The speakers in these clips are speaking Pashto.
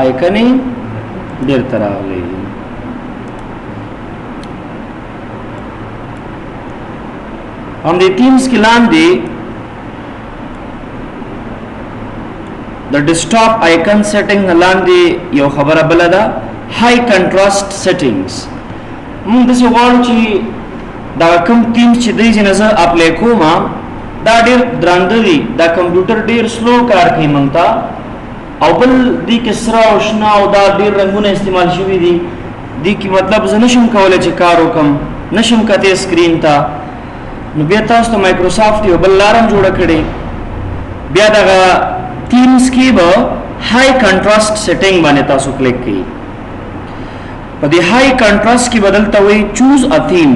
آیکنې بیرته راغلي. هم دې تیمز کې لاندې د ډیسکټاپ آیکن سیټینګ لاندې یو خبره بل ده هائی کنټراسټ سیټینګز. موږ د څه غواړو چې دا کوم تیم چې دې جنزه اپلای کوم دا ډیر درانده دي، دا کمپیوټر ډیر سلو کار کوي مونږ ته، او بل دې کې سره او شنه او دا ډیر رنگونه استعمال شوي دي، دې کې مطلب زه نشم کولای چې کار وکم، نشم کته سکرین ته. نو بیا تاسو ته مایکروسافټ یو بل لارم جوړ کړي، بیا دا تیمز کې به هائی کنټراسټ سیټینګ باندې تاسو کلیک کړئ. په دې هائی کنټراسټ کې بدلته وي چوز ا تیم،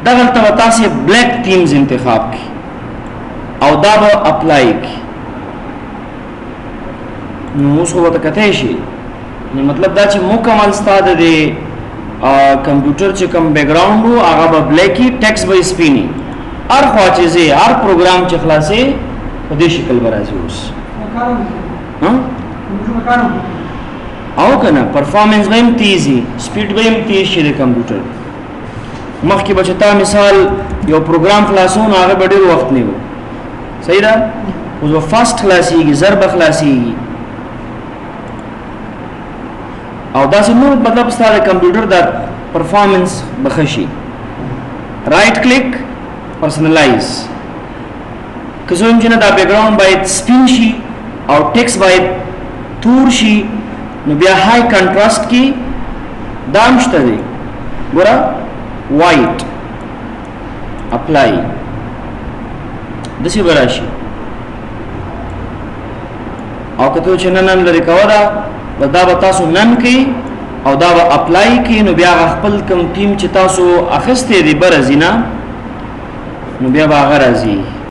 دغه ته تاسو بلیک تیمز انتخاب کړئ او دا به اپلای کړئ. نو اوس خو ته کته شي، نو مطلب دا چې مکمل ستاده دی کمپیوټر چې کوم بیک گراوند وو هغه به بلیکی، ټیکس به سپینی، هر خوا چې زی هر پروګرام چې خلاصې په دې شکل به راځي. اوس او کنه پرفارمنس به هم تیزی، سپیډ به هم تیز شي د کمپیوټر. مخکې به چې تا مثال یو پروګرام خلاصون هغه به ډېر وخت نیو، صحیح ده؟ اوس به فاسټ خلاصېږي، زر به خلاصېږي. او داسې نور مطلب ستا د کمپیوټر د پرفارمنس به ښه شي. رائټ کلیک پرسنلایز، که څه هم چې نه دا بیک ګراوند باید سپین شي او ټیکس باید تور شي، نو بیا هائی کنټراسټ کې دا هم شته دی، ګوره وایټ اپلای داسې به راشي. او که ته چې نن لرې کوه دا به تاسو نن کوي او دا به اپلای کوي، نو بیا خپل کوم ټیم چې تاسو اخیستی دی به راځي نه، نو بیا به هغه راځي.